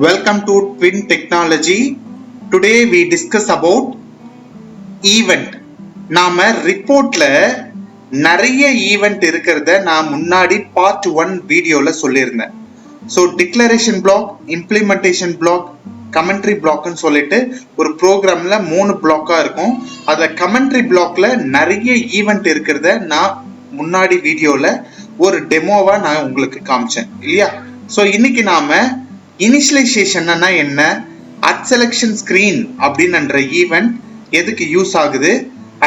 Welcome to Twin Technology. Today we discuss about event. நாம ரிப்போர்ட்ல நிறைய event இருக்கிறத நான் முன்னாடி பார்ட் 1 வீடியோல சொல்லியிருந்தேன். So declaration block, implementation block, commentary பிளாக்னு சொல்லிட்டு ஒரு ப்ரோக்ராம்ல 3 பிளாக்கா இருக்கும். அதுல கமெண்ட்ரி பிளாக்ல நிறைய ஈவெண்ட் இருக்கிறத நான் முன்னாடி வீடியோல ஒரு டெமோவா நான் உங்களுக்கு காமிச்சேன் இல்லையா? ஸோ இன்னைக்கு நாம இனிஷியலைசேஷன் என்ன, அட் செலக்ஷன் ஸ்கிரீன் அப்படின்ற ஈவெண்ட் எதுக்கு யூஸ் ஆகுது,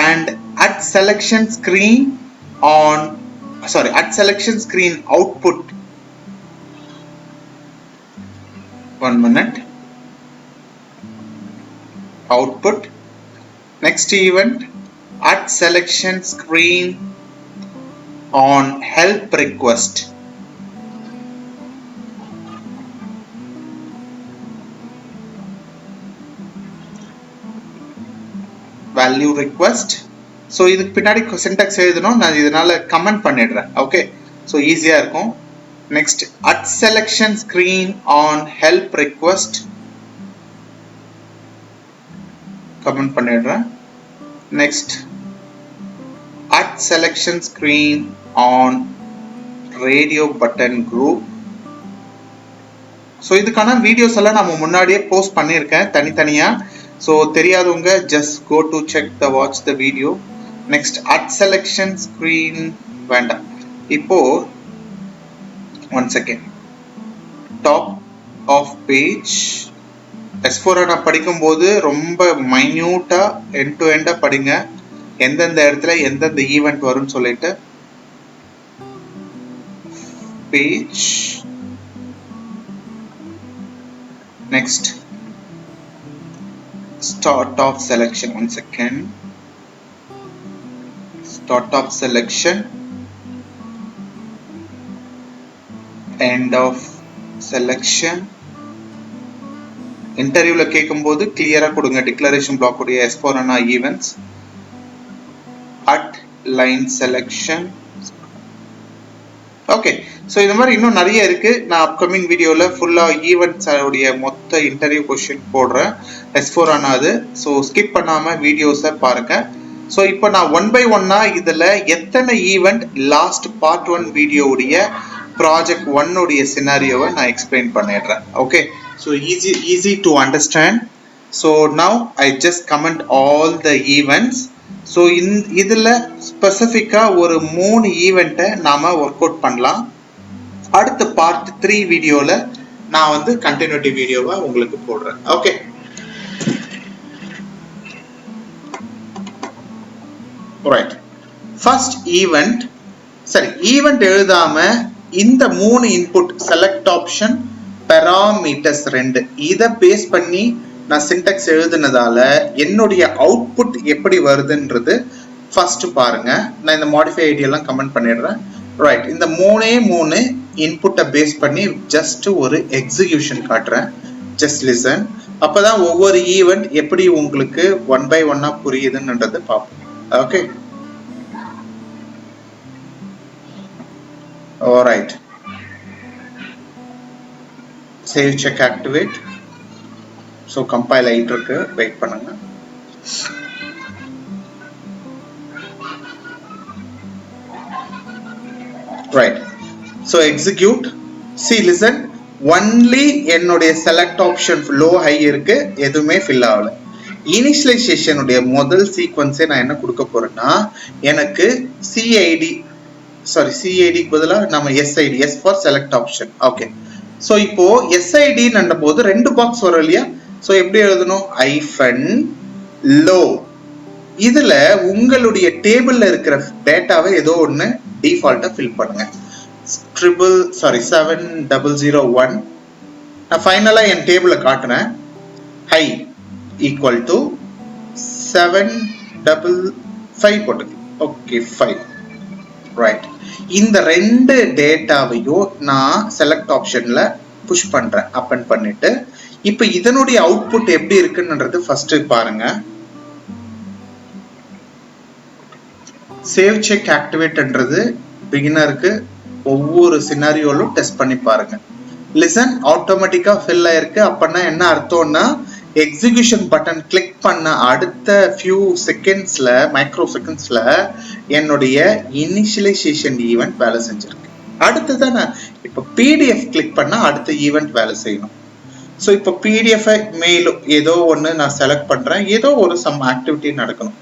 and at selection screen output. 1 minute. Output. Next event, at selection screen on help request. Value request. So இதுக்கு பின்னாடி syntax எழுதணும், நான் இதனால கமெண்ட் பண்ணிடுறேன். ஓகே, ஸோ ஈஸியா இருக்கும். Next, at selection screen on help request comment பண்ணிடுறேன். Next, at selection screen on radio button group. So இதுக்கான வீடியோஸ் எல்லாம் நம்ம முன்னாடியே போஸ்ட் பண்ணியிருக்கேன் தனித்தனியா. ஸோ தெரியாதவங்க just go to check watch the video. Next, at selection screen வேண்டாம். இப்போ once again top of page S4 நான் படிக்கும்போது ரொம்ப மைன்யூட்டா end to end படிங்க, எந்தெந்த இடத்துல எந்தெந்த ஈவெண்ட் வரும்னு சொல்லிட்டு. Page. Next, start of selection. One second. Start of selection, end of selection. இன்டர்வியூல கேட்கும்போது கிளியரா கொடுங்க டிக்ளரேஷன் பிளாக் உடைய S4 HANA events. At line selection. Okay, so இந்த மாதிரி இன்னும் நிறைய இருக்கு. நான் அப்கமிங் வீடியோல ஃபுல்லா ஈவெண்ட்ஸ் உடைய மொத்த இன்டர்வியூ கொஸ்டின் போடுறேன் S4 HANA அது. ஸோ ஸ்கிப் பண்ணாம வீடியோஸை பாருங்க. ஸோ இப்போ நான் 1 by 1 இதுல எத்தனை ஈவெண்ட் லாஸ்ட் பார்ட் 1 வீடியோவுடைய ப்ராஜெக்ட் 1 உடைய சினாரியோவை நான் எக்ஸ்பிளைன் பண்ணிடுறேன். Okay, so easy to understand. So now I just comment all the events. So இதுல ஸ்பெசிஃபிக்கா ஒரு 3 ஈவெண்ட்டை நாம ஒர்க் அவுட் பண்ணலாம். அடுத்த பார்ட் 3 வீடியோல நான் வந்து கண்டினியூட்டி வீடியோவை உங்களுக்கு போடுறேன். Okay, right. First event. சரி, ஈவெண்ட் எழுதாம இந்த 3 இன்புட் செலக்ட் ஆப்ஷன் பாராமீட்டர்ஸ் 2 இதை பேஸ் பண்ணி நான் சின்டாக்ஸ் எழுதுனதால என்னுடைய அவுட்புட் எப்படி வருதுன்றது ஃபர்ஸ்ட் பாருங்க. நான் இந்த மாடிஃபை ஐடி எல்லாம் கமெண்ட் பண்ணிடுறேன். ரைட், இந்த 3 இன்புட்டை பேஸ் பண்ணி ஜஸ்ட் ஒரு எக்ஸிகியூஷன் காட்டுறேன். Just listen. அப்பதான் ஒவ்வொரு ஈவெண்ட் எப்படி உங்களுக்கு 1 by 1 புரியுதுன்றது பார்ப்போம். Okay, alright. Save check activate. So compile ஆகிட்டு இருக்கு, வெயிட் பண்ணுங்க. Right, so execute. C listen, only என்னுடைய செலக்ட் ஆப்ஷன் லோ ஹை இருக்கு, எதுவுமே ஃபில் ஆகல. இனிஷியலைசேஷனுடைய முதல் சீக்வன்ஸே நான் என்ன கொடுக்க போறேன்னா, எனக்கு சிஐடிக்கு பதிலாக நம்ம SIT, S for select option. Okay, so இப்போ எஸ்ஐடி நண்ட போது 2 பாக்ஸ் வரும் இல்லையா? ஸோ எப்படி எழுதணும்? ஐஃபன் லோ. இதுல உங்களுடைய டேபிள்ல இருக்கிற டேட்டாவை ஏதோ ஒன்று டிஃபால்ட்டா ஃபில் பண்ணுங்க. 70001. நான் ஃபைனலா என் டேபிளை காட்டுறேன். ஹை ஈக்குவல் டு 755 போட்டுங்க. ஓகே, 5. ரைட், இந்த 2 டேட்டாவையும் நான் செலக்ட் ஆப்ஷன்ல புஷ் பண்றேன், அப்பன் பண்ணிட்டு. இப்ப இதனுடைய அவுட்புட் எப்படி இருக்குன்றது ஃபர்ஸ்ட் பாருங்க. சேவ் செக் ஆக்டிவேட்ன்றது பிகினருக்கு ஒவ்வொரு சினாரியோலும் டெஸ்ட் பண்ணி பாருங்க. லிசன் ஆட்டோமேட்டிக்கா ஃபில் ஆயிருக்கு. அப்படின்னா என்ன அர்த்தம்னா எக்ஸிகியூஷன் பட்டன் கிளிக் பண்ண அடுத்த ஃபியூ செகண்ட்ஸ்ல, மைக்ரோ செகண்ட்ஸ்ல என்னுடைய இனிஷியலைசேஷன் ஈவெண்ட் வேலை செஞ்சிருக்கு. அடுத்ததான் நான் இப்ப பிடிஎஃப் கிளிக் பண்ணா அடுத்த ஈவெண்ட் வேலை செய்யணும். ஸோ இப்போ பிடிஎஃப் மெயில் ஏதோ ஒன்று நான் செலக்ட் பண்றேன், ஏதோ ஒரு சம் ஆக்டிவிட்டி நடக்கணும்,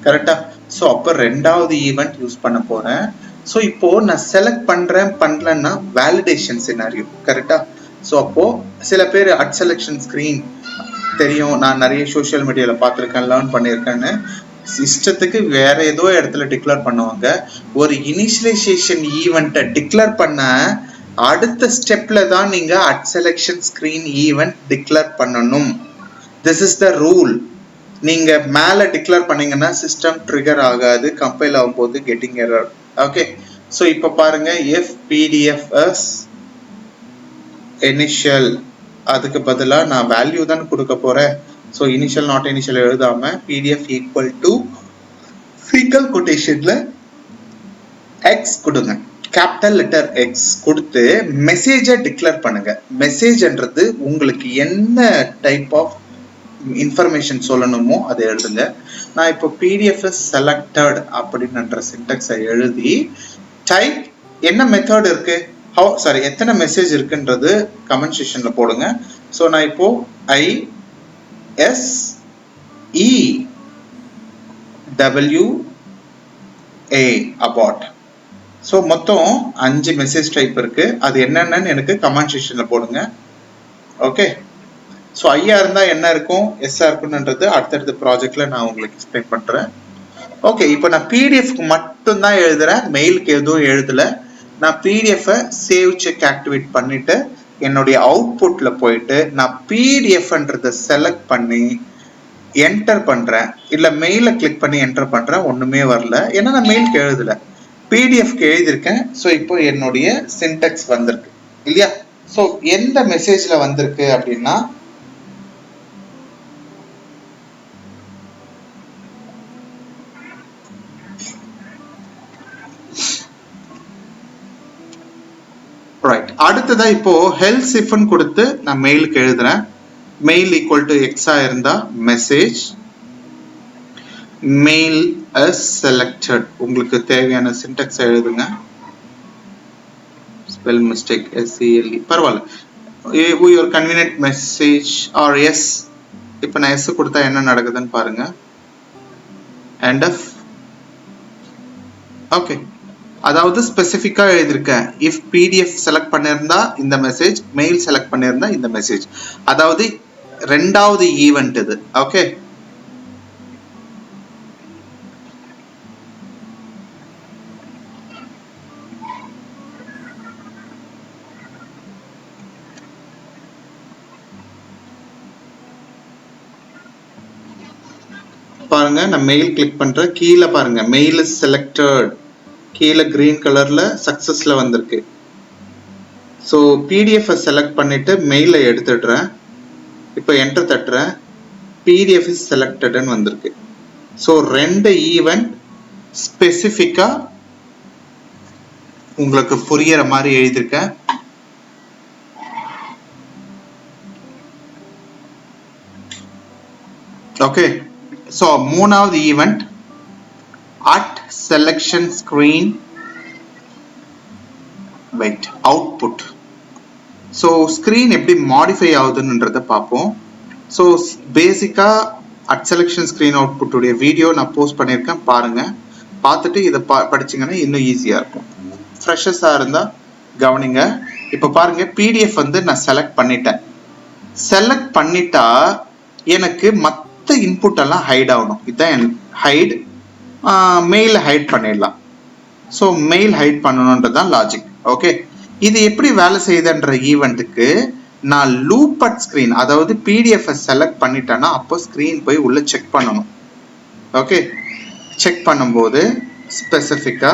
கரெக்டா? ஸோ அப்போ ரெண்டாவது ஈவெண்ட் யூஸ் பண்ண போறேன். ஸோ இப்போ நான் செலக்ட் பண்ணலன்னா வேலிடேஷன் சினாரியோ, கரெக்டா? ஸோ அப்போ சில பேர் அட் செலெக்ஷன் ஸ்கிரீன் தெரியும், நான் நிறைய சோஷியல் மீடியால பார்த்துருக்கேன், லேர்ன் பண்ணியிருக்கேன்னு இஷ்டத்துக்கு வேற ஏதோ இடத்துல டிக்ளேர் பண்ணுவாங்க. ஒரு இனிஷியலைசேஷன் ஈவெண்ட்டை டிக்ளேர் பண்ண அடுத்த ஸ்டெப்ல தான் நீங்க at selection screen event declare பண்ணணும். This is the rule. நீங்க மேல டிக்ளேர் பண்ணீங்கன்னா சிஸ்டம் ட்ரிகர் ஆகாது, கம்பைல் ஆகும்போது கெட்டிங் எரர். ஓகே, ஸோ இப்போ பாருங்க, if pdf is initial, அதுக்கு பதிலா நான் வேல்யூ தான் கொடுக்க போறேன். ஸோ இனிஷியல் நாட் இனிஷியல் எழுதாம pdf ஈக்குவல் டு சிங்கிள் கொட்டேஷன்ல எக்ஸ் கொடுங்க, கேபிட்டல் லெட்டர் எக்ஸ் கொடுத்து மெசேஜை டிக்ளேர் பண்ணுங்க. மெசேஜ்ன்றது உங்களுக்கு என்ன டைப் ஆஃப் இன்ஃபர்மேஷன் சொல்லணுமோ அதை எழுதுங்க. நான் இப்போ பிடிஎஃப் செலக்டட் அப்படின்ற சின்டாக்ஸை எழுதி டைப் என்ன மெத்தட் இருக்கு, எத்தனை மெசேஜ் இருக்குன்றது கமெண்ட் செக்ஷன்ல போடுங்க. ஸோ நான் இப்போ ISEWA அபாட். ஸோ மொத்தம் 5 மெசேஜ் டைப் இருக்கு. அது என்னென்னு எனக்கு கமெண்ட் செக்ஷன்ல போடுங்க. ஓகே, ஸோ ஐயா இருந்தா என்ன இருக்கும், எஸ்ஆ இருக்குன்றது அடுத்தடுத்த ப்ராஜெக்ட்ல நான் உங்களுக்கு எக்ஸ்பிளைன் பண்றேன். ஓகே, இப்போ நான் பிடிஎஃப்க்கு மட்டும் தான் எழுதுறேன், மெயிலுக்கு எதுவும் எழுதல. நான் பிடிஎஃப் சேவ் செக் ஆக்டிவேட் பண்ணிட்டு என்னுடைய அவுட்புட்ல போயிட்டு நான் பிடிஎஃப்ன்றதை செலக்ட் பண்ணி என்டர் பண்றேன், இல்ல மெயில கிளிக் பண்ணி என்டர் பண்றேன். ஒண்ணுமே வரல, ஏன்னா நான் மெயிலுக்கு எழுதல, பிடிஎஃப்க்கு எழுதியிருக்கேன். ஸோ இப்போ என்னுடைய சின்டாக்ஸ் வந்திருக்கு இல்லையா? ஸோ எந்த மெசேஜ்ல வந்திருக்கு அப்படின்னா ரைட். அடுத்ததா இப்போ ஹெல்த் இஃப்னு கொடுத்து நான் மெயிலுக்கு எழுதுறேன். மெயில் ஈக்குவல் டு எக்ஸா இருந்தா மெசேஜ் மெயில் as selected. உங்களுக்கு தேவையான சின்டாக்ஸ் எழுதுங்க. ஸ்பெல் மிஸ்டேக் SELE பரவாயில்ல. your convenient message or yes. இப்போ நான் எஸ் கொடுத்தா என்ன நடக்குதுன்னு பாருங்க. end of. ஓகே, அதாவது ஸ்பெசிஃபிக்கா எழுதியிருக்கேன். இஃப் பிடிஎஃப் செலக்ட் பண்ணியிருந்தா இந்த மெசேஜ், மெயில் செலக்ட் பண்ணியிருந்தா இந்த மெசேஜ். அதாவது ரெண்டாவது ஈவெண்ட் இது. ஓகே, பாருங்க, நான் மெயில் கிளிக் பண்றேன். கீழே பாருங்க, மெயில் இஸ் செலக்டட், கீழே கிரீன் கலர்ல சக்சஸ்ல வந்திருக்கு. ஸோ பிடிஎஃப் செலக்ட் பண்ணிட்டு மெயில எடுத்துடுறேன். இப்போ என்டர் தட்டுறேன், பிடிஎஃப் இஸ் செலக்டட்னு வந்திருக்கு. ஸோ ரெண்டு ஈவெண்ட் ஸ்பெசிஃபிக்கா உங்களுக்கு புரியற மாதிரி எழுதியிருக்கேன். ஓகே, ஸோ மூணாவது event at selection screen wait output. So screen எப்படி மாடிஃபை ஆகுதுன்றத பார்ப்போம். ஸோ பேசிக்கா அட் செலக்ஷன் ஸ்கிரீன் அவுட்புட் உடைய வீடியோ நான் போஸ்ட் பண்ணியிருக்கேன், பாருங்க. பார்த்துட்டு இதை படிச்சிங்கன்னா இன்னும் ஈஸியாக இருக்கும். ஃப்ரெஷர்ஸாக இருந்தால் கவனிங்க. இப்போ பாருங்க, பிடிஎஃப் வந்து நான் செலக்ட் பண்ணிட்டேன். செலக்ட் பண்ணிட்டா எனக்கு மற்ற இன்புட் எல்லாம் ஹைட் ஆகணும். இதுதான் ஹைட். மெயில் ஹைட் பண்ணிடலாம். ஸோ மெயில் ஹைட் பண்ணணுன்றதுதான் லாஜிக். ஓகே, இது எப்படி வேலை செய்யுதுன்ற ஈவெண்ட்டுக்கு நான் லூப் அட் ஸ்கிரீன், அதாவது பிடிஎஃப் செலக்ட் பண்ணிட்டேன்னா அப்போ ஸ்கிரீன் போய் உள்ள செக் பண்ணணும். ஓகே, செக் பண்ணும்போது ஸ்பெசிஃபிக்கா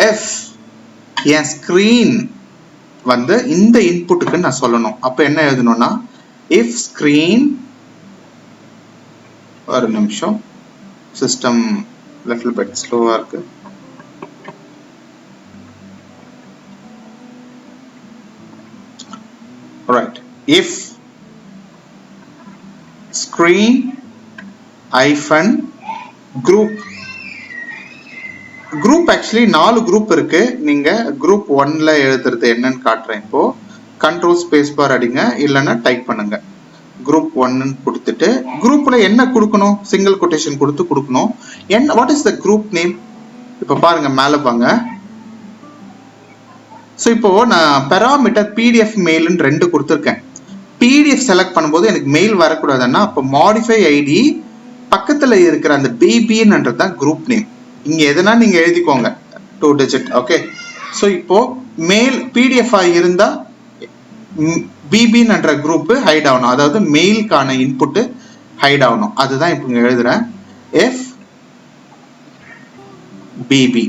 எஃப் என் ஸ்கிரீன் வந்து இந்த இன்புட்டுக்கு நான் சொல்லணும். அப்போ என்ன எழுதணும்னா இஃப் ஸ்கிரீன், ஒரு நிமிஷம், சிஸ்டம் லெஃப்ட் பட் ஸ்லோவா இருக்கு. if screen hyphen group. Group actually 4 group இருக்கு. நீங்க குரூப் 1ல எழுதுறது என்னன்னு காட்டுறேன். இப்போ கண்ட்ரோல் ஸ்பேஸ் பார் அடிங்க, இல்லைன்னா டைப் பண்ணுங்க. குரூப் 1 கொடுத்துட்டு குரூப்ல என்ன கொடுக்கணும், சிங்கிள் கொட்டேஷன் கொடுத்து கொடுக்கணும். என்ன, what is the group name? இப்ப பாருங்க, மேல பாங்க. ஸோ இப்போ நான் பெராமீட்டர் பிடிஎஃப் மெயில்னு 2 கொடுத்துருக்கேன். பிடிஎஃப் செலக்ட் பண்ணும்போது எனக்கு மெயில் வரக்கூடாதுன்னா அப்போ மாடிஃபை ஐடி பக்கத்துல இருக்கிற அந்த பிபின்றது தான் குரூப் நேம். இங்க எதனா நீங்க எழுதிக்கோங்க, 2 digit. ஓகே, ஸோ இப்போ மெயில் பிடிஎஃப் இருந்தா பிபின்ற குரூப் ஹைட் ஆகணும், அதாவது மெயிலுக்கான இன்புட் ஹைட் ஆகணும். அதுதான் இப்போ இங்க எழுதுறேன். எஃப் பிபி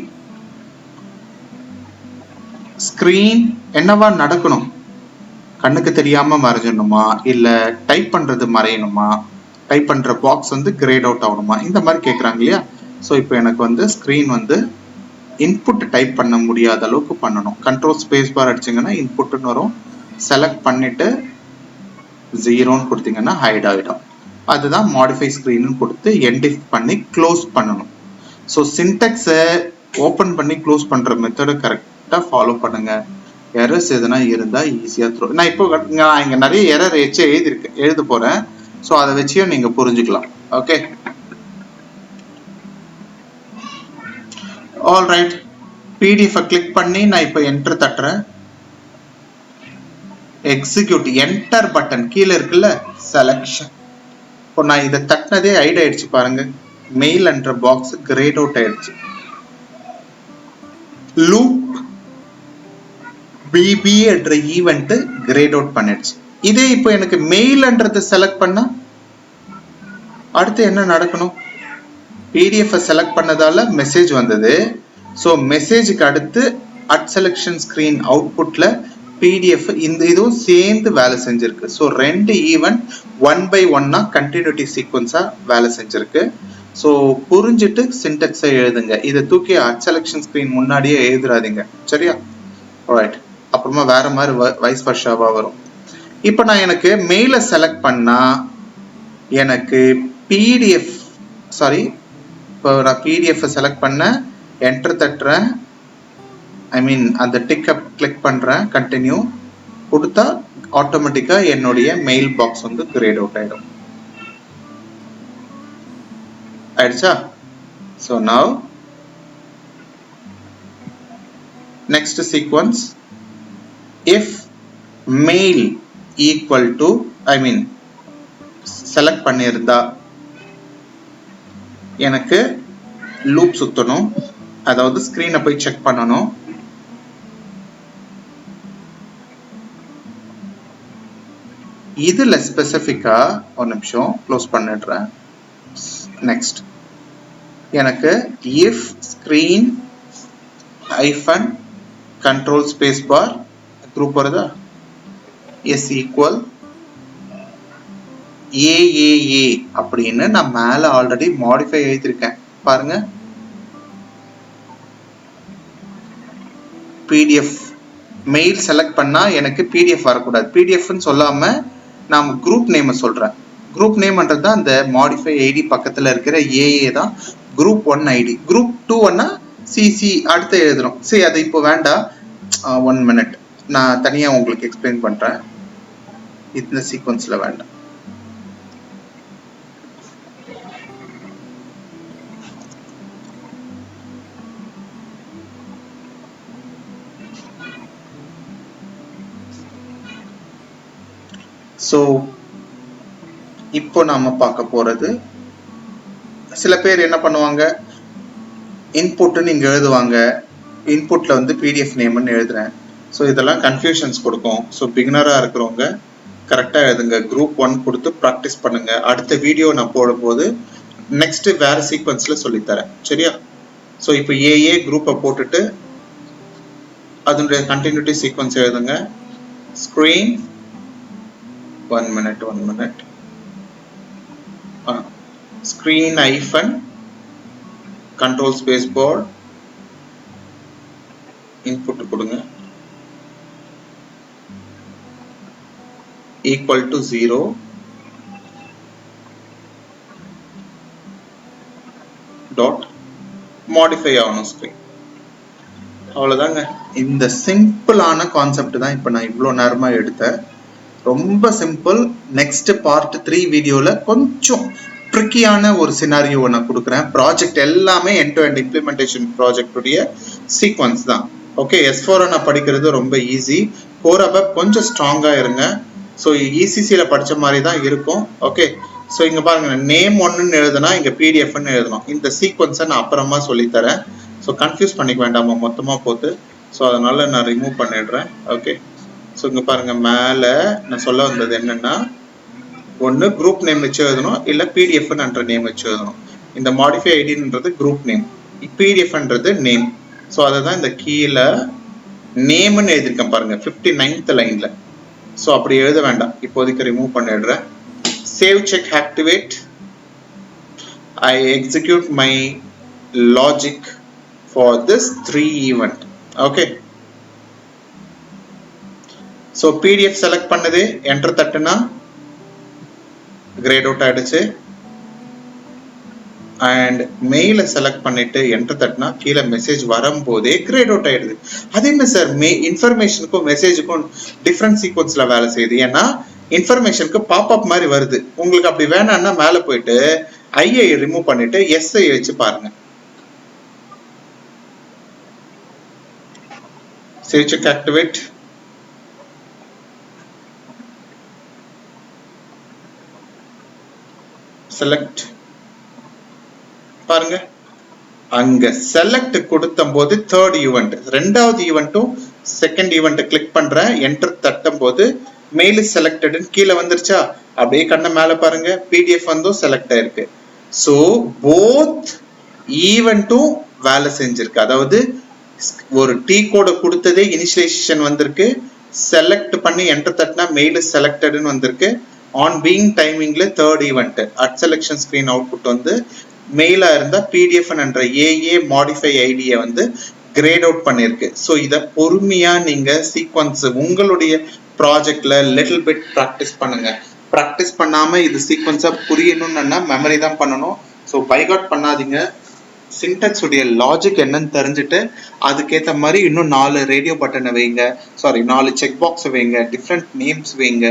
ஸ்கிரீன் என்னவா நடக்கணும்? கண்ணுக்கு தெரியாம மறைஞ்சிடணுமா, இல்ல டைப் பண்றது மறையணுமா, டைப் பண்ற பாக்ஸ் வந்து கிரேட் அவுட் ஆகணுமா, இந்த மாதிரி கேட்குறாங்க இல்லையா? ஸோ இப்போ எனக்கு வந்து ஸ்க்ரீன் வந்து இன்புட் டைப் பண்ண முடியாத அளவுக்கு பண்ணணும். கண்ட்ரோல் ஸ்பேஸ் பார் அடிச்சிங்கன்னா இன்புட்னு வரும். செலக்ட் பண்ணிட்டு 0ன்னு கொடுத்தீங்கன்னா ஹைட் ஆகிடும். அதுதான் மாடிஃபை ஸ்க்ரீன்னு கொடுத்து என்டிஃப் பண்ணி க்ளோஸ் பண்ணணும். ஸோ சின்டெக்ஸை ஓப்பன் பண்ணி க்ளோஸ் பண்ணுற மெத்தடை கரெக்டாக ஃபாலோ பண்ணுங்க. எரர்ஸ் எதுனா இருந்தால் ஈஸியாக த்ரோ. நான் இப்போ இங்கே நிறைய எரர் வச்சு எழுத போகிறேன். ஸோ அதை வச்சியும் நீங்கள் புரிஞ்சுக்கலாம். Okay, all right. PDF click பண்ணி நான் இப்போ என்டர் தட்டுறேன். எக்ஸிக்யூட் என்டர் பட்டன் கீழே இருக்குல்ல, செலக்ஷன். இப்போ நான் இதை தட்டினதே ஹைட் ஆயிடுச்சு பாருங்க. மெயில் என்ற பாக்ஸ் கிரேட் அவுட் ஆயிடுச்சு. லூப் பிபி என்ற ஈவெண்ட் கிரேட் அவுட் பண்ணிடுச்சு. இதே இப்போ எனக்கு மெயில்ன்றது செலக்ட் பண்ணா அடுத்து என்ன நடக்கணும்? பிடிஎஃப் செலக்ட் பண்ணதால மெசேஜ் வந்தது. ஸோ மெசேஜுக்கு அடுத்து அட் செலக்ஷன் ஸ்கிரீன் அவுட்புட்ல பிடிஎஃப் இந்த இதுவும் சேர்ந்து வேலை செஞ்சிருக்கு. ஸோ 2 ஈவெண்ட் 1 by 1 கண்டினியூட்டி சீக்வன்ஸா வேலை செஞ்சிருக்கு. ஸோ புரிஞ்சுட்டு சின்டெக்ஸை எழுதுங்க. இதை தூக்கி அட் செலக்ஷன் ஸ்கிரீன் முன்னாடியே எழுதுறாதீங்க, சரியா? ரைட், அப்புறமா வேற மாதிரி வைஸ் வர்ஷாவா வரும். இப்போ நான் எனக்கு மெயிலை செலக்ட் பண்ணா எனக்கு பிடிஎஃப் இப்போ நான் பிடிஎஃப் செலக்ட் பண்ண என்டர் தட்டுறேன். ஐ மீன் அந்த டிக்கை கிளிக் பண்றேன், கண்டினியூ கொடுத்தா ஆட்டோமேட்டிக்கா என்னுடைய மெயில் பாக்ஸ் வந்து கிரேட் அவுட் ஆயிடுச்சா? So now next sequence, if mail equal to, I mean select பண்ணியிருந்தா எனக்கு லூப் சுத்தணும், அதாவது ஸ்கிரீனை போய் செக் பண்ணணும். இதுல ஸ்பெசிஃபிக்கா ஒரு நிமிஷம் க்ளோஸ் பண்ணிடுறேன். நெக்ஸ்ட் எனக்கு if screen hyphen control space bar group வருதா, எஸ் ஈக்குவல் ஏஏஏ அப்படின்னு நான் மேல ஆல்ரெடி மாடிஃபை எழுதியிருக்கேன் பாருங்க. பிடிஎஃப் மெயில் செலக்ட் பண்ணா எனக்கு பிடிஎஃப் வரக்கூடாது. பிடிஎஃப்னு சொல்லாம நான் குரூப் நேம் சொல்றேன். குரூப் நேம்ன்றது தான் அந்த மாடிஃபை ஐடி பக்கத்துல இருக்கிற ஏஏ தான் குரூப் 1 ஐடி. குரூப் 2 சிசி அடுத்து எழுதுறோம். சரி, அது இப்போ வேண்டாம், 1 minute நான் தனியா உங்களுக்கு எக்ஸ்பிளைன் பண்றேன். இந்த சீக்வன்ஸ்ல வேண்டாம். ஸோ இப்போ நாம பார்க்க போறது, சில பேர் என்ன பண்ணுவாங்க, இன்புட்னு இங்க எழுதுவாங்க, இன்புட்ல வந்து பிடிஎஃப் நேம்னு எழுதுறேன். ஸோ இதெல்லாம் கன்ஃபியூஷன்ஸ் கொடுக்கும். ஸோ பிகினரா இருக்கிறவங்க கரெக்டா எழுதுங்க. குரூப் 1 கொடுத்து ப்ராக்டிஸ் பண்ணுங்க. அடுத்த வீடியோ நான் போடும்போது நெக்ஸ்ட் வேற சீக்வன்ஸ்ல சொல்லித்தரேன், சரியா? ஸோ இப்போ ஏஏ குரூப்பை போட்டுட்டு அதனுடைய கண்டினியூட்டி சீக்வன்ஸ் எழுதுங்க. Screen 1 minute. Screen hyphen control space bar input கொடுங்க. equal to 0 dot modify ஆகணும் ஸ்கிரீன். அவ்வளவுதாங்க. இந்த சிம்பிளான கான்செப்ட் தான் இப்போ நான் இவ்வளோ நேரமா எடுத்தேன். ரொம்ப சிம்பிள். நெக்ஸ்ட் பார்ட் 3 வீடியோல கொஞ்சம் ட்ரிக்கியான ஒரு சினாரியோ நான் கொடுக்குறேன். ப்ராஜெக்ட் எல்லாமே end to end implementation project உடைய சீக்வன்ஸ் தான். ஓகே, S4 நான் படிக்கிறது ரொம்ப ஈஸி. கோர் அபப் கொஞ்சம் ஸ்ட்ராங்கா இருங்க. ஸோ இசிசியில படிச்ச மாதிரி தான் இருக்கும். ஓகே, ஸோ இங்க பாருங்க, நேம் ஒன்னுன்னு எழுதுனா இங்க பிடிஎஃப்னு எழுதணும். இந்த சீக்வன்ஸை நான் அப்புறமா சொல்லித்தரேன். ஸோ கன்ஃபியூஸ் பண்ணிக்க வேண்டாமா மொத்தமா போட்டு. ஸோ அதனால நான் ரிமூவ் பண்ணிடுறேன். ஓகே, ஸோ இங்க பாருங்க, மேல நான் சொல்ல வந்தது என்னன்னா, ஒன்னு குரூப் நேம் வச்சு எழுதணும், இல்ல பிடிஎஃப்ன்ற நேம் வச்சு எழுதணும். இந்த மாடிஃபை ஐடின்றது குரூப் நேம், பிடிஎஃப்ன்றது நேம். ஸோ அதை தான் இந்த கீழே நேம்னு எழுதிருக்கேன் பாருங்க 59th லைன்ல. ஸோ அப்படி எழுத வேண்டாம், இப்போதைக்கு ரிமூவ் பண்ணிடுறேன். Save check activate. I execute my logic for this 3 event. Okay. So PDF select பண்ணது enter தட்டுனா grayed out ஆயிடுச்சு. and mail select பண்ணிட்டு enter தட்டுனா கீழே மெசேஜ் வரும்போதே grayed out ஆயிடுது. அது என்ன சார், இன்ஃபர்மேஷனுக்கும் மெசேஜுக்கும் டிஃபரண்ட் சீக்வன்ஸ்ல வேலை செய்யுது? ஏன்னா இன்ஃபர்மேஷனுக்கு பாப்அப் மாதிரி வருது. உங்களுக்கு அப்படி வேணாம்னா மேல போயிட்டு ஐயை ரிமூவ் பண்ணிட்டு எஸ்ஐ வச்சு பாருங்க. Save check activate. செலக்ட் பாருங்க, அங்க செலக்ட் கொடுத்தும் போது தேர்ட் ஈவெண்ட், ரெண்டாவது ஈவெண்ட்டும் செகண்ட் ஈவெண்ட் கிளிக் பண்றேன், என்டர் தட்டும் போது மெயில் செலக்டட் கீழே வந்துருச்சா? அப்படியே கண்ண மேல பாருங்க, பிடிஎஃப் வந்தும் செலக்ட் ஆயிருக்கு. சோ போத் ஈவெண்ட்டும் வேலை செஞ்சிருக்கு. அதாவது ஒரு டி கோட கொடுத்ததே இனிஷியலைசேஷன் வந்திருக்கு, செலக்ட் பண்ணி என்டர் தட்டினா மெயில் செலக்டட்னு வந்திருக்கு. ஆன் பீயிங் டைமிங்ல third event at selection screen output வந்து மெயிலா இருந்தா பிடிஎஃப் என்ற ஏஏ மாடிஃபை ஐடியை வந்து கிரேட் அவுட் பண்ணிருக்கு. ஸோ இதை பொறுமையா நீங்க சீக்வன்ஸ் உங்களுடைய ப்ராஜெக்ட்ல லிட்டில் பிட் ப்ராக்டிஸ் பண்ணுங்க. ப்ராக்டிஸ் பண்ணாம இது சீக்வன்ஸா புரியணும்னா மெமரி தான் பண்ணணும். ஸோ பைகாட் பண்ணாதீங்க. சின்டாக்ஸ் உடைய லாஜிக் என்னன்னு தெரிஞ்சுட்டு அதுக்கேற்ற மாதிரி இன்னும் 4 ரேடியோ பட்டனை வைங்க, 4 செக் பாக்ஸ் வைங்க, டிஃப்ரெண்ட் நேம்ஸ் வைங்க.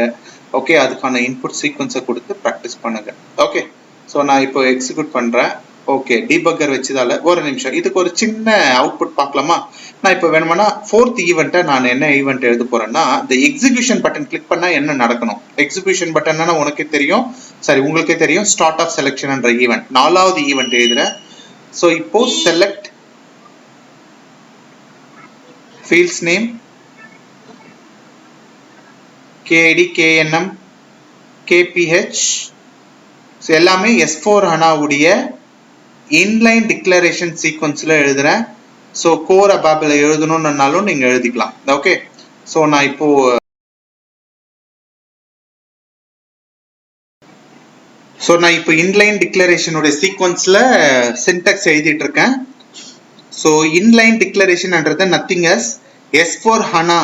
ஓகே, அதுக்கான இன்புட் சீக்வன்ஸை கொடுத்து ப்ராக்டிஸ் பண்ணுங்க. ஓகே, ஸோ நான் இப்போ எக்ஸிக்யூட் பண்றேன். ஓகே, டீபக்கர் வச்சதால ஒரு நிமிஷம் இதுக்கு ஒரு சின்ன அவுட்புட் பார்க்கலாமா? நான் இப்போ வேணுமானா 4th ஈவெண்ட்டை நான் என்ன ஈவெண்ட் எழுத போறேன்னா, இந்த எக்ஸிகியூஷன் பட்டன் கிளிக் பண்ணா என்ன நடக்கணும்? எக்ஸிகியூஷன் பட்டன் உனக்கே தெரியும், சரி உங்களுக்கே தெரியும். ஸ்டார்ட் ஆஃப் செலக்ஷன் என்ற ஈவெண்ட் 4வது ஈவெண்ட் எழுதுறேன். ஸோ இப்போ select fields name, KID, KNM, KPH எல்லாமே S4 HANA உடைய இன்லைன் டிக்ளரேஷன் சீக்வன்ஸ்ல எழுதுறேன். ஸோ கோர் அபாப்ல எழுதணும்னாலும் நீங்க எழுதிக்கலாம். ஓகே, ஸோ நான் இப்போ இன்லைன் டிக்ளரேஷனுடைய சீக்வன்ஸ்ல சின்டாக்ஸ் எழுதிட்டு இருக்கேன். ஸோ இன்லைன் டிக்ளரேஷன்ன்றது nothing is S4 HANA.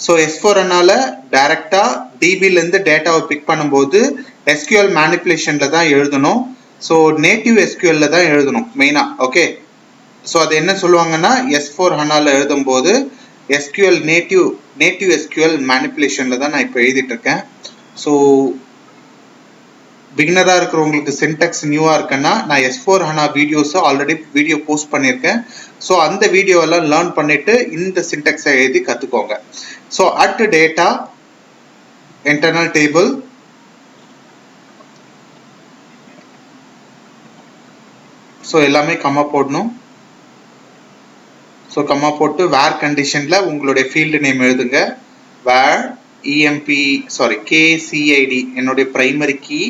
So S4 HANAல டைரக்டா டிபில இருந்து டேட்டாவை பிக் பண்ணும்போது SQL மேனிப்புலேஷன்ல தான் எழுதணும். ஸோ நேட்டிவ் SQLல தான் எழுதணும் மெயினா. ஓகே, ஸோ அது என்ன சொல்லுவாங்கன்னா S4 HANAல எழுதும் போது SQL நேட்டிவ் SQL மேனிப்புலேஷன்ல தான் நான் இப்போ எழுதிட்டு இருக்கேன். ஸோ பிகினரா இருக்கிறவங்களுக்கு சின்டாக்ஸ் நியூவா இருக்குன்னா நான் S4 HANA videos already video post பண்ணியிருக்கேன். ஸோ அந்த வீடியோவெல்லாம் லேர்ன் பண்ணிட்டு இந்த சின்டாக்ஸை எழுதி கத்துக்கோங்க. So at data internal table, so எல்லாமே கம்மா போடணும். ஸோ கம்மா போட்டு வேர் கண்டிஷன்ல உங்களுடைய ஃபீல்டு நேம் எழுதுங்க. வேர் KCID என்னுடைய பிரைமரி கீ.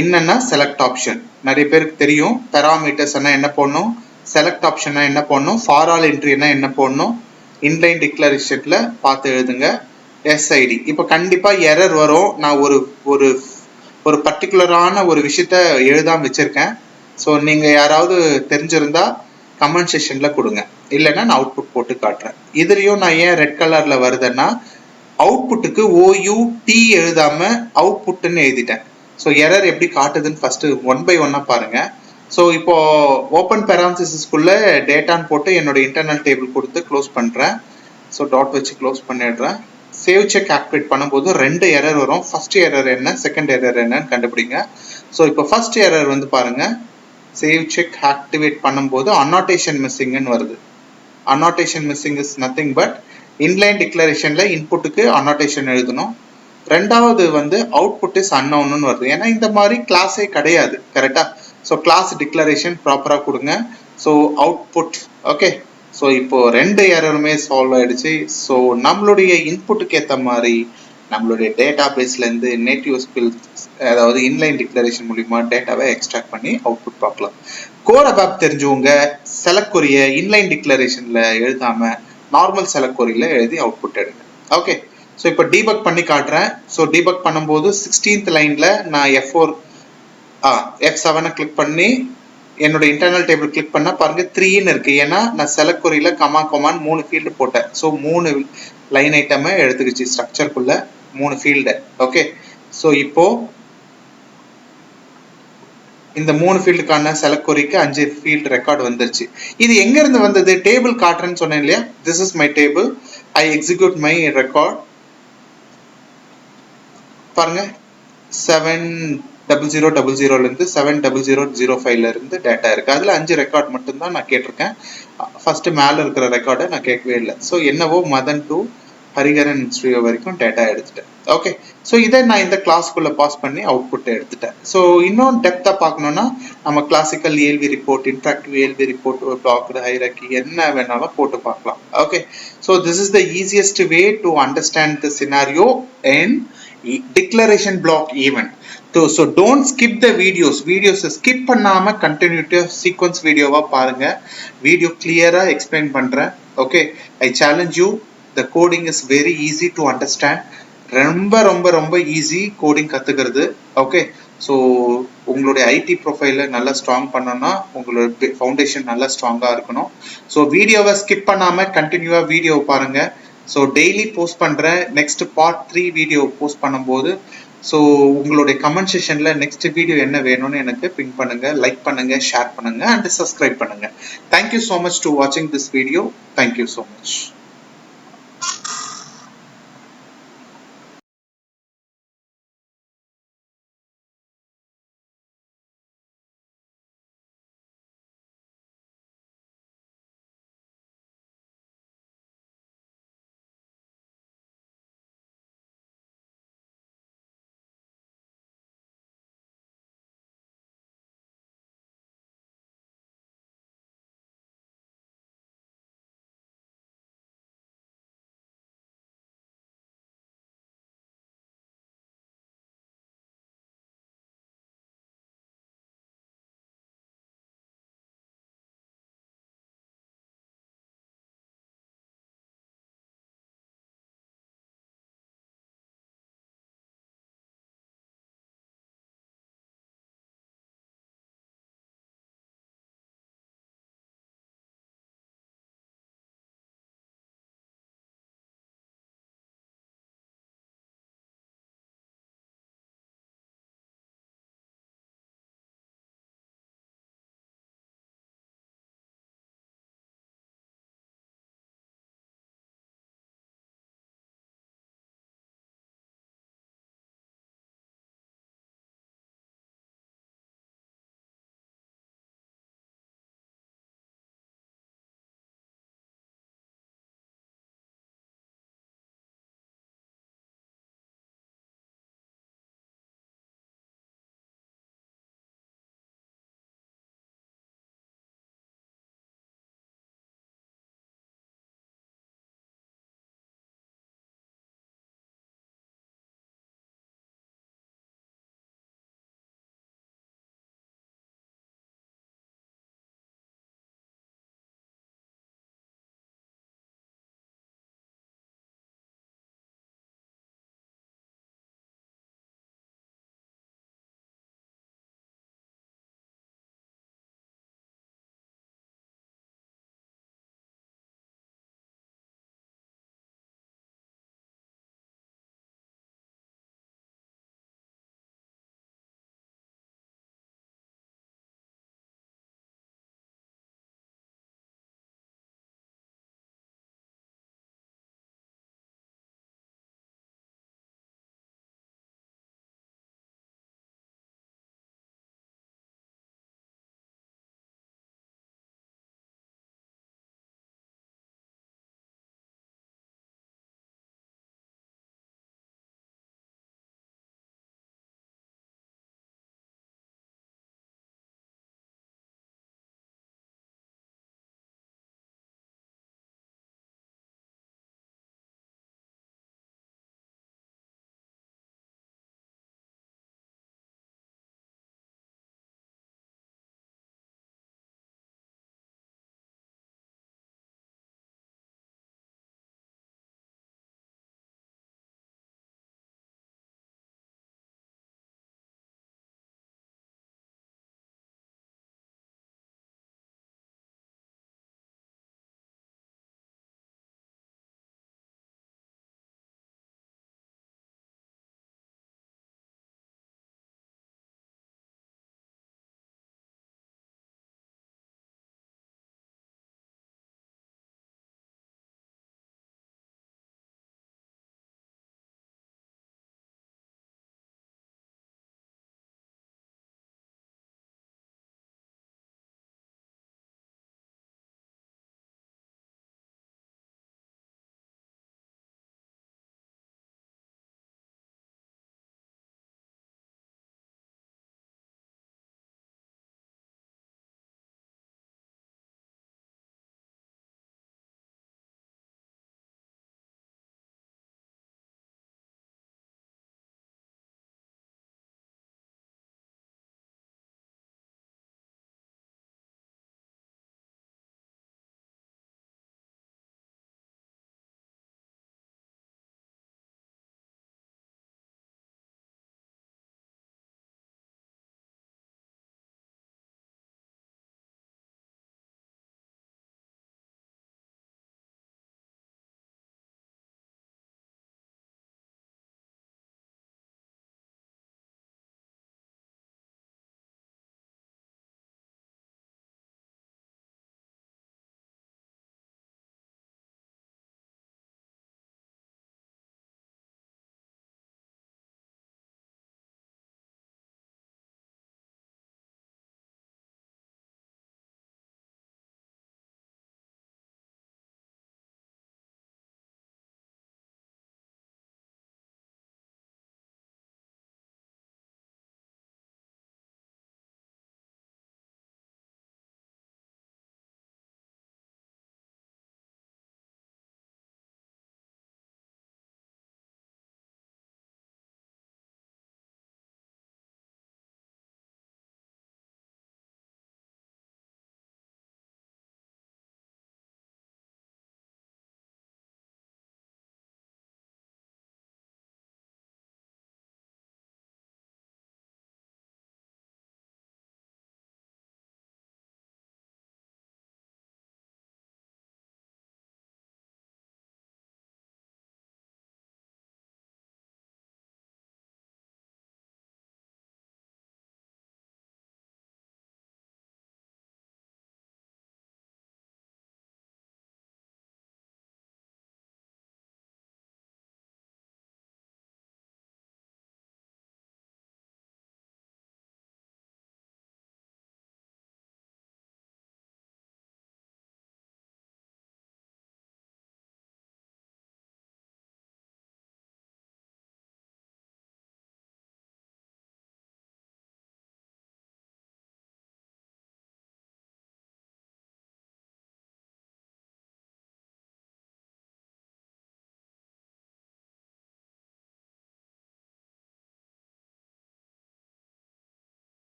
என்னன்னா செலக்ட் ஆப்ஷன். நிறைய பேருக்கு தெரியும் பேராமீட்டர்ஸ் என்ன போடணும், செலக்ட் ஆப்ஷன் என்ன போடணும், ஃபார் ஆல் என்ட்ரினா என்ன போடணும். இன்லைன் டிக்ளரேஷன்ல பார்த்து எழுதுங்க. SID. இப்போ கண்டிப்பா எரர் வரும். நான் ஒரு பர்டிகுலரான ஒரு விஷயத்த எழுதாம வச்சிருக்கேன். ஸோ நீங்க யாராவது தெரிஞ்சிருந்தா கமெண்ட் செக்ஷன்ல கொடுங்க, இல்லைன்னா நான் அவுட்புட் போட்டு காட்டுறேன். இதுலயும் நான் ஏன் ரெட் கலர்ல வருதுன்னா அவுட்புட்டுக்கு OUT எழுதாம அவுட்புட்னு எழுதிட்டேன். ஸோ எரர் எப்படி காட்டுதுன்னு ஃபர்ஸ்ட் ஒன் பை ஒன்னா பாருங்க. ஸோ இப்போ ஓப்பன் பேரான்சிஸ்குள்ள டேட்டான்னு போட்டு என்னோட இன்டர்னல் டேபிள் கொடுத்து க்ளோஸ் பண்றேன். ஸோ டாட் வச்சு க்ளோஸ் பண்ணிடுறேன். சேவ் செக் ஆக்டிவேட் பண்ணும்போது 2 எரர் வரும். ஃபர்ஸ்ட் எரர் என்ன, செகண்ட் எரர் என்னன்னு கண்டுபிடிங்க. ஸோ இப்போ ஃபர்ஸ்ட் எரர் வந்து பாருங்க, சேவ் செக் ஆக்டிவேட் பண்ணும்போது அன்னாட்டேஷன் மிஸ்ஸிங்னு வருது. Annotation missing is nothing but inline டிக்ளரேஷன்ல இன்புட்டுக்கு அன்னாட்டேஷன் எழுதணும். ரெண்டாவது வந்து அவுட்புட் இஸ் அன்னவுன்னு வருது. ஏன்னா இந்த மாதிரி கிளாஸே கிடையாது, கரெக்டா? ஸோ கிளாஸ் டிக்ளரேஷன் ப்ராப்பரா கொடுங்க. So output okay. ஸோ இப்போ 2 எரருமே சால்வ் ஆயிடுச்சு. ஸோ நம்மளுடைய இன்புட்டுக்கு ஏற்ற மாதிரி நம்மளுடைய டேட்டா பேஸ்ல இருந்து நேட்டிவ் ஸ்கில்ஸ், அதாவது இன்லைன் டிக்ளரேஷன் மூலியமா டேட்டாவை எக்ஸ்ட்ராக்ட் பண்ணி அவுட்புட் பார்க்கலாம். கோர் அபாப் தெரிஞ்சவங்க செலக்ட் கொரிய இன்லைன் டிக்ளரேஷன்ல எழுதாம நார்மல் செலக்ட் கொரியில எழுதி அவுட்புட் எடுங்க. ஓகே. ஸோ இப்போ டீபக் பண்ணி காட்டுறேன். ஸோ டீபக் பண்ணும்போது 16th லைன்ல நான் F7 கிளிக் பண்ணி என்னோட இன்டர்னல் டேபிள் கிளிக் பண்ணா பாருங்க 3ன்னு இருக்கு. ஏன்னா நான் செலக்ட் கொரியில கமான்னு 3 ஃபீல்டு போட்டேன். ஸோ 3 லைன் ஐட்டமை எடுத்துக்கிச்சு ஸ்ட்ரக்சருக்குள்ள 3 ஃபீல்டு. ஓகே. ஸோ இப்போ இந்த 3 ஃபீல்டுக்கான செலக்ட் கொரிக்கு 5 ஃபீல்டு ரெக்கார்டு வந்துருச்சு. இது எங்க இருந்து வந்தது? டேபிள் காட்டுறேன்னு சொன்னேன் இல்லையா? This is my table. I execute my record. பாருங்க 70000 இருந்து 70005 இருந்து டேட்டா இருக்கு. அதுல 5 ரெக்கார்ட் மட்டும் தான் நான் கேட்டிருக்கேன். ஃபர்ஸ்ட் மேல இருக்கிற ரெக்கார்டை நான் கேட்கவே இல்லை. ஸோ என்னவோ மதன் டு ஹரிகரன் ஸ்ரீயோ வரைக்கும் டேட்டா எடுத்துட்டேன். ஓகே. ஸோ இதை நான் இந்த கிளாஸ்க்குள்ள பாஸ் பண்ணி அவுட்புட் எடுத்துட்டேன். ஸோ இன்னும் டெப்தா பார்க்கணும்னா நம்ம classical ALV report, interactive ALV report, blocked hierarchy என்ன வேணாலும் போட்டு பார்க்கலாம். Okay. So this is the easiest way to understand the scenario and declaration block event. So don't skip the videos. skip பண்ணாம கண்டினியூட்டிவா சீக்வென்ஸ் வீடியோவா பாருங்க. வீடியோ கிளியரா explain பண்றேன். Okay. I challenge you. The coding is very easy to understand. ரொம்ப ரொம்ப ரொம்ப easy coding கத்துக்கிறது. Okay. So உங்களுடைய ஐடி ப்ரொஃபைல நல்லா ஸ்ட்ராங் பண்ணணும்னா உங்களோட ஃபவுண்டேஷன் நல்லா ஸ்ட்ராங்கா இருக்கணும். ஸோ வீடியோவை ஸ்கிப் பண்ணாம கண்டினியூவா வீடியோ பாருங்க. ஸோ டெய்லி போஸ்ட் பண்றேன். நெக்ஸ்ட் பார்ட் 3 வீடியோ போஸ்ட் பண்ணும்போது ஸோ உங்களுடைய கமெண்ட் செஷன்ல நெக்ஸ்ட் வீடியோ என்ன வேணும்னு எனக்கு பின் பண்ணுங்க, லைக் பண்ணுங்க, ஷேர் பண்ணுங்க அண்ட் சப்ஸ்கிரைப் பண்ணுங்க. தேங்க்யூ ஸோ மச் டு வாட்சிங் this video. Thank you so much.